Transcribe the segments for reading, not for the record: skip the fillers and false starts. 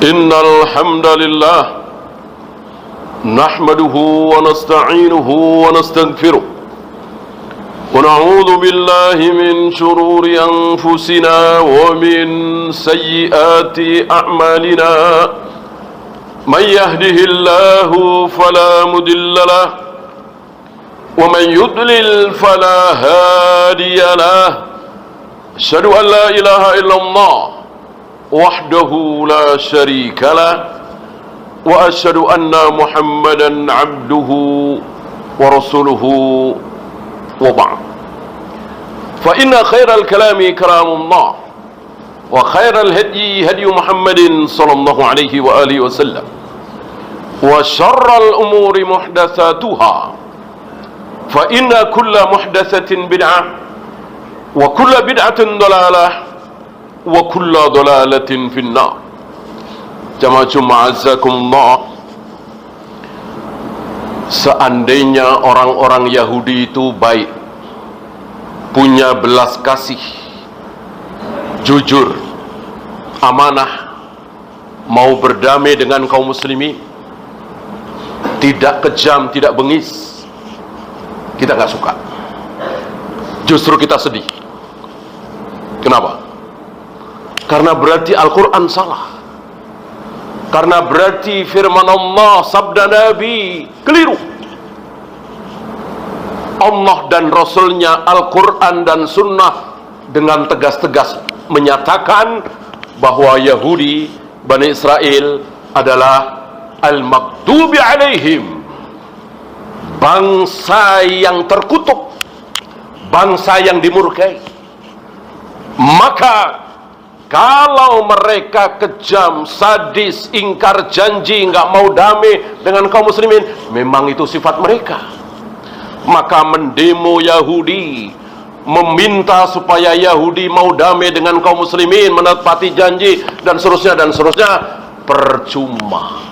إن الحمد لله نحمده ونستعينه ونستغفره ونعوذ بالله من شرور أنفسنا ومن سيئات أعمالنا من يهده الله فلا مضل له ومن يضلل فلا هادي له أشهد أن لا إله إلا الله وحده لا شريك له وأشهد أن محمدا عبده ورسوله وبعد فإن خير الكلام كلام الله وخير الهدي هدي محمد صلى الله عليه وآله وسلم وشر الأمور محدثاتها فإن كل محدثة بدعة وكل بدعة ضلالة وكل ضلالة في النار. Jamaah ma'azakumullah, seandainya orang-orang Yahudi itu baik, punya belas kasih, jujur, amanah, mau berdamai dengan kaum muslimin, tidak kejam, tidak bengis, kita nggak suka. Justru kita sedih. Kenapa? Karena berarti Al-Quran salah. Karena berarti firman Allah, sabda Nabi keliru. Allah dan Rasulnya, Al-Quran dan Sunnah dengan tegas-tegas menyatakan bahwa Yahudi, Bani Israel adalah al-maghdubi alaihim, bangsa yang terkutuk, bangsa yang dimurkai. Maka kalau mereka kejam, sadis, ingkar janji, nggak mau damai dengan kaum muslimin, memang itu sifat mereka. Maka mendemo Yahudi, meminta supaya Yahudi mau damai dengan kaum muslimin, menepati janji, dan seterusnya, percuma.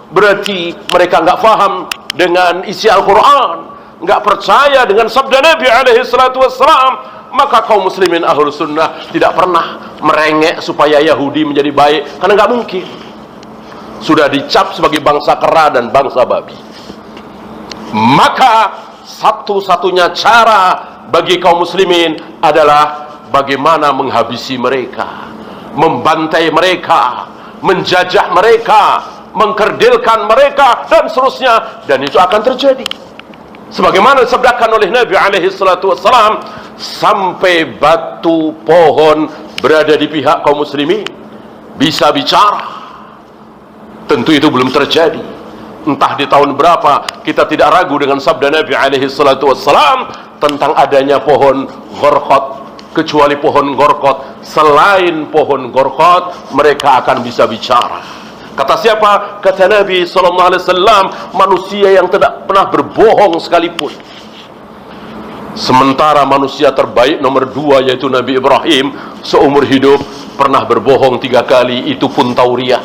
Berarti mereka nggak paham dengan isi Al-Quran, nggak percaya dengan sabda Nabi alaihi salatu wassalam. Maka kaum muslimin ahlus sunnah tidak pernah merengek supaya Yahudi menjadi baik, karena nggak mungkin. Sudah dicap sebagai bangsa kera dan bangsa babi. Maka satu-satunya cara bagi kaum muslimin adalah bagaimana menghabisi mereka, membantai mereka, menjajah mereka, mengkerdilkan mereka, dan seterusnya. Dan itu akan terjadi sebagaimana disabdakan oleh Nabi alaihi salatu wassalam, sampai batu pohon berada di pihak kaum muslimin bisa bicara. Tentu itu belum terjadi. Entah di tahun berapa, kita tidak ragu dengan sabda Nabi alaihi salatu wassalam tentang adanya pohon gorkot. Kecuali pohon gorkot, selain pohon gorkot mereka akan bisa bicara. Kata siapa? Kata Nabi SAW, manusia yang tidak pernah berbohong sekalipun. Sementara manusia terbaik nomor 2 yaitu Nabi Ibrahim, seumur hidup pernah berbohong 3 kali, itu pun tauriah.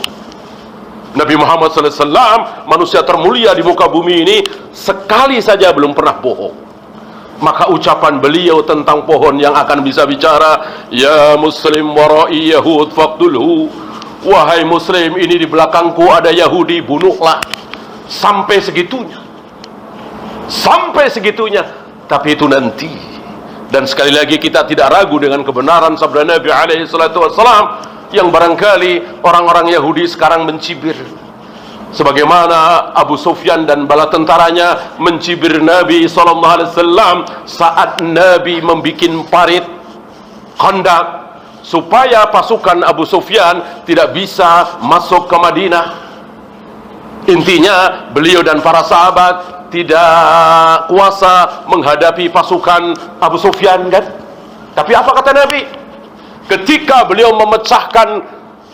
Nabi Muhammad SAW, manusia termulia di muka bumi ini, sekali saja belum pernah bohong. Maka ucapan beliau tentang pohon yang akan bisa bicara, ya muslim warai yahud faqtulhu, wahai muslim, ini di belakangku ada Yahudi, bunuhlah. Sampai segitunya. Tapi itu nanti. Dan sekali lagi kita tidak ragu dengan kebenaran sabda Nabi alaihi salatu wassalam, yang barangkali orang-orang Yahudi sekarang mencibir, sebagaimana Abu Sufyan dan bala tentaranya mencibir Nabi SAW saat Nabi membikin parit Khandaq supaya pasukan Abu Sufyan tidak bisa masuk ke Madinah. Intinya beliau dan para sahabat tidak kuasa menghadapi pasukan Abu Sufyan, kan? Tapi apa kata Nabi? Ketika beliau memecahkan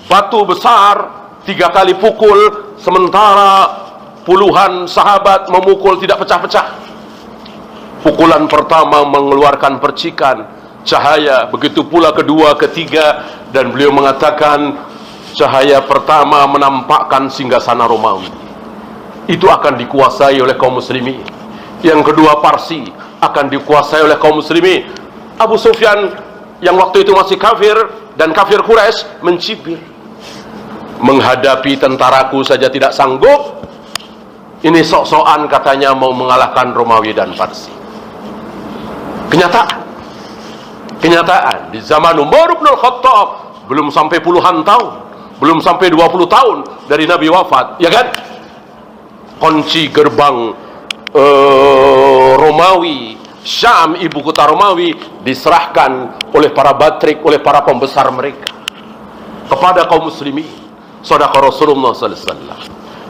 batu besar 3 kali pukul, sementara puluhan sahabat memukul tidak pecah-pecah. Pukulan pertama mengeluarkan percikan cahaya, begitu pula kedua, ketiga, dan beliau mengatakan cahaya pertama menampakkan singgasana Romawi, itu akan dikuasai oleh kaum muslimin. Yang kedua Parsi akan dikuasai oleh kaum muslimin. Abu Sufyan yang waktu itu masih kafir dan kafir Quraisy mencibir. Menghadapi tentaraku saja tidak sanggup, ini sok-sokan katanya mau mengalahkan Romawi dan Parsi. Kenyataan di zaman Umar bin Khattab, belum sampai puluhan tahun, belum sampai 20 tahun dari Nabi wafat, ya kan? Kunci gerbang Romawi, Syam, ibu kota Romawi, diserahkan oleh para batrik, oleh para pembesar mereka kepada kaum muslimin. Shadaqah Rasulullah sallallahu alaihi wasallam.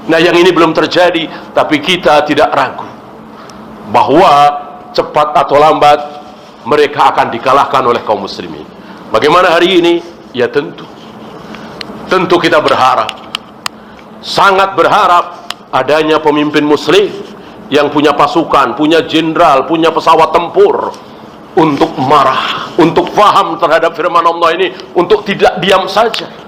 Nah, yang ini belum terjadi, tapi kita tidak ragu bahwa cepat atau lambat mereka akan dikalahkan oleh kaum muslimin. Bagaimana hari ini? Ya tentu kita berharap, sangat berharap adanya pemimpin muslim yang punya pasukan, punya jenderal, punya pesawat tempur, untuk marah, untuk faham terhadap firman Allah ini, untuk tidak diam saja.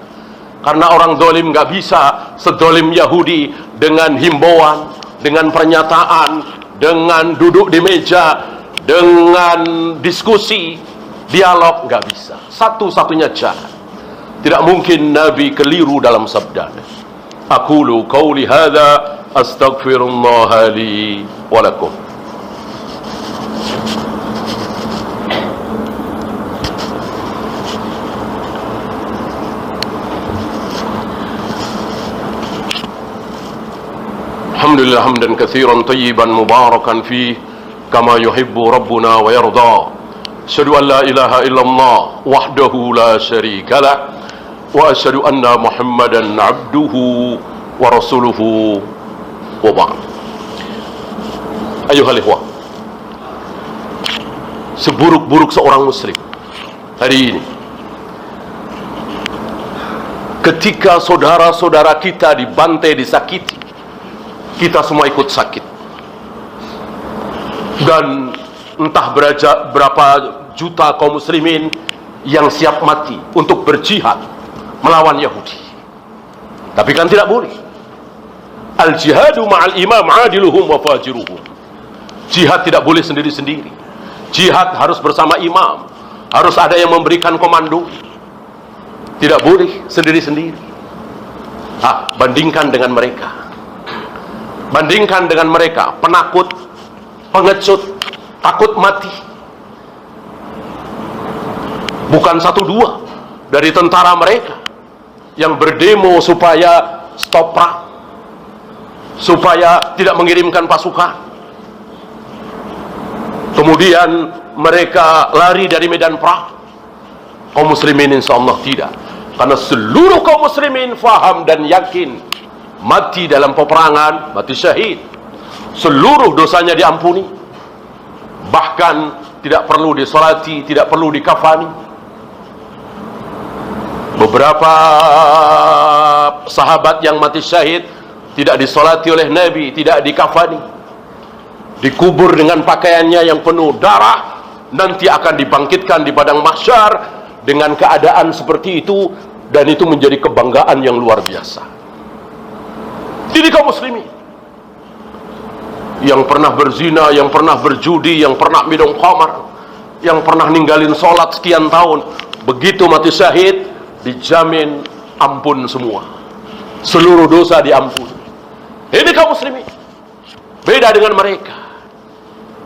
Karena orang dolim gak bisa sedolim Yahudi dengan himbauan, dengan pernyataan, dengan duduk di meja, dengan diskusi, dialog, gak bisa. Satu-satunya cara. Tidak mungkin Nabi keliru dalam sabdanya. Aqulu qawli hadza astaghfirullah li wa lakum. Alhamdulillah hamdan katsiran tayyiban mubarakan fih kama yuhibbu rabbuna wa yarda. Asyhadu an la ilaha illallah wahdahu la syarika lah wa asyhadu anna Muhammadan abduhu wa rasuluhu wa ba'd. Ayuhal ikhwah, seburuk-buruk seorang muslim hari ini, ketika saudara-saudara kita dibantai, disakiti, kita semua ikut sakit. Dan entah berapa juta kaum muslimin yang siap mati untuk berjihad melawan Yahudi. Tapi kan tidak boleh. Al-jihadu ma'al imam adiluhum wa fajiruhum. Jihad tidak boleh sendiri-sendiri. Jihad harus bersama imam, harus ada yang memberikan komando. Tidak boleh sendiri-sendiri. Bandingkan dengan mereka. Bandingkan dengan mereka, penakut, pengecut, takut mati. Bukan satu dua dari tentara mereka yang berdemo supaya stop perang, supaya tidak mengirimkan pasukan. Kemudian mereka lari dari medan perang. Kaum muslimin insyaallah tidak. Karena seluruh kaum muslimin faham dan yakin mati dalam peperangan, mati syahid, seluruh dosanya diampuni, bahkan tidak perlu disolati, tidak perlu dikafani. Beberapa sahabat yang mati syahid tidak disolati oleh Nabi, tidak dikafani, dikubur dengan pakaiannya yang penuh darah, nanti akan dibangkitkan di padang mahsyar dengan keadaan seperti itu, dan itu menjadi kebanggaan yang luar biasa. Jadi kaum muslimin yang pernah berzina, yang pernah berjudi, yang pernah minum khamar, yang pernah ninggalin sholat sekian tahun, begitu mati syahid dijamin ampun semua, seluruh dosa diampuni. Ini kaum muslimin beda dengan mereka.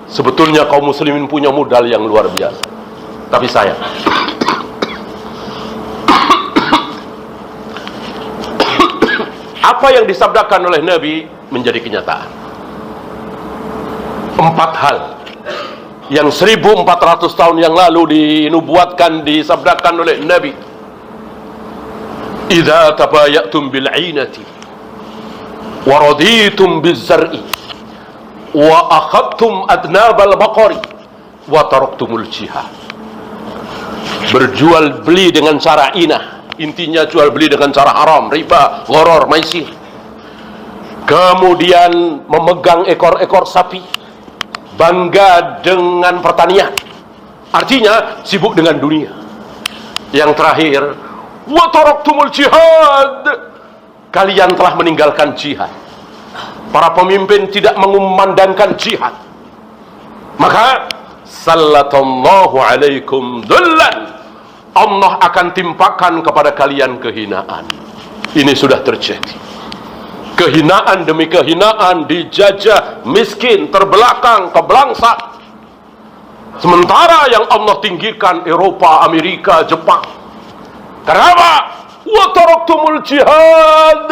Sebetulnya kaum muslimin punya modal yang luar biasa, tapi sayang apa yang disabdakan oleh Nabi menjadi kenyataan. 4 hal yang 1400 tahun yang lalu dinubuatkan, disabdakan oleh Nabi. Idza tabayatum bil 'ainati wa raditum biz zar'i wa akhadtum adnabal baqari wa taraktumul jihad. Berjual beli dengan cara inah, intinya jual beli dengan cara haram, riba, gharar, maisir. Kemudian memegang ekor-ekor sapi, bangga dengan pertanian, artinya sibuk dengan dunia. Yang terakhir, wa taraktumul jihad, kalian telah meninggalkan jihad. Para pemimpin tidak mengumandangkan jihad, maka sallallahu alaikum dhullan, Allah akan timpakan kepada kalian kehinaan. Ini sudah terjadi. Kehinaan demi kehinaan, dijajah, miskin, terbelakang, kebelangsak. Sementara yang Allah tinggikan Eropa, Amerika, Jepang. Kenapa? Wa taraktumul jihad.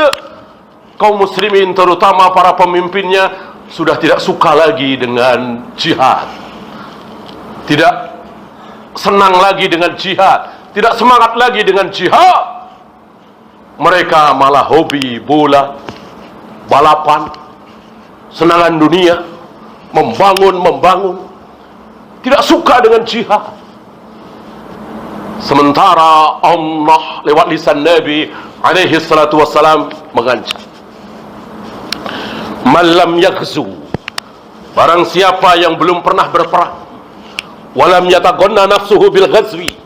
Kaum muslimin, terutama para pemimpinnya, sudah tidak suka lagi dengan jihad. Tidak senang lagi dengan jihad, tidak semangat lagi dengan jihad. Mereka malah hobi bola, balapan, senangan dunia, membangun, tidak suka dengan jihad. Sementara Allah lewat lisan Nabi alaihi salatu wassalam mengancam, malam yaghzu, barang siapa yang belum pernah berperang, walam yataghanna nafsuhu bil ghazwi,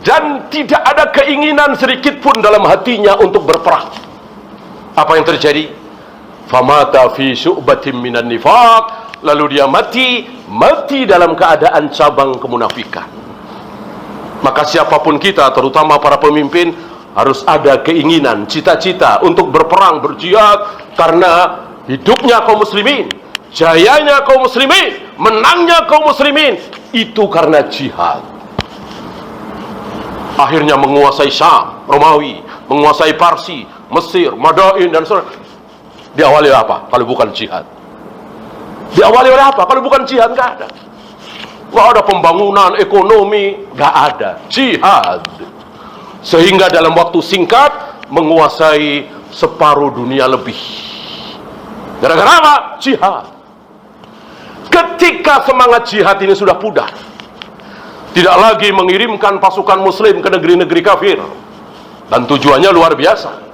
dan tidak ada keinginan sedikit pun dalam hatinya untuk berperang, apa yang terjadi? Famata fi syu'batin minan nifaq, lalu dia mati dalam keadaan cabang kemunafikan. Maka siapapun kita, terutama para pemimpin, harus ada keinginan, cita-cita untuk berperang, berjihad, karena hidupnya kaum muslimin, jayanya kaum muslimin, menangnya kaum muslimin, itu karena jihad. Akhirnya menguasai Syam, Romawi, menguasai Parsi, Mesir, Madain, dan sebagainya. Diawali apa kalau bukan jihad? Diawali oleh apa kalau bukan jihad? Nggak ada. Nggak ada pembangunan ekonomi, nggak ada. Jihad. Sehingga dalam waktu singkat menguasai separuh dunia lebih. Gara-gara apa? Jihad. Ketika semangat jihad ini sudah pudar, tidak lagi mengirimkan pasukan muslim ke negeri-negeri kafir, dan tujuannya luar biasa,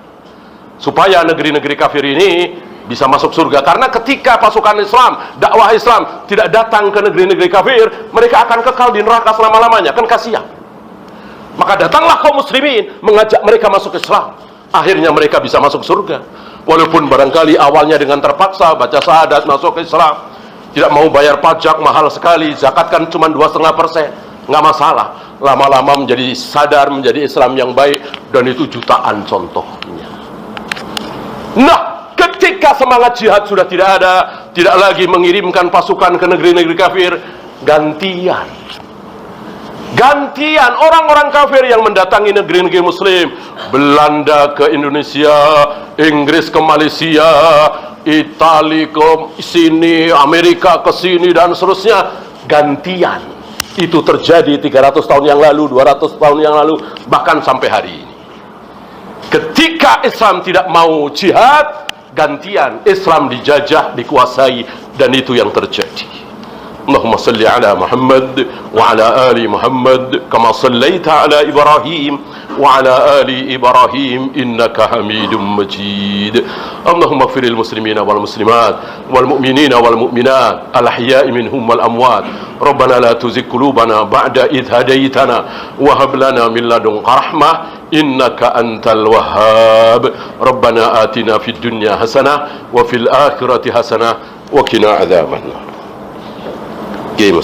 supaya negeri-negeri kafir ini bisa masuk surga. Karena ketika pasukan Islam, dakwah Islam tidak datang ke negeri-negeri kafir, mereka akan kekal di neraka selama-lamanya, kan kasihan. Maka datanglah kaum muslimin mengajak mereka masuk Islam. Akhirnya mereka bisa masuk surga. Walaupun barangkali awalnya dengan terpaksa, baca syahadat, masuk Islam, tidak mau bayar pajak, mahal sekali, zakat kan cuma 2,5%, nggak masalah. Lama-lama menjadi sadar, menjadi Islam yang baik, dan itu jutaan contohnya. Nah, ketika semangat jihad sudah tidak ada, tidak lagi mengirimkan pasukan ke negeri-negeri kafir, gantian orang-orang kafir yang mendatangi negeri-negeri muslim, Belanda ke Indonesia, Inggris ke Malaysia, Italia ke sini, Amerika ke sini, dan seterusnya. Gantian. Itu terjadi 300 tahun yang lalu, 200 tahun yang lalu, bahkan sampai hari ini. Ketika Islam tidak mau jihad, gantian Islam dijajah, dikuasai, dan itu yang terjadi. Allahumma salli ala Muhammad wa ala ali Muhammad kama sallaita ala Ibrahim wa ala ali Ibrahim innaka Hamidum Majid. Allahumma ighfir lil muslimina wal muslimat wal mu'minina wal mu'minat al ahya'i minhum wal amwat. Rabbana la tuzigh qulubana ba'da idh hadaytana wa hab lana min ladunka rahmah innaka antal wahhab. Rabbana atina fid dunya hasanah wa fil akhirati hasanah wa qina adzabannar. Game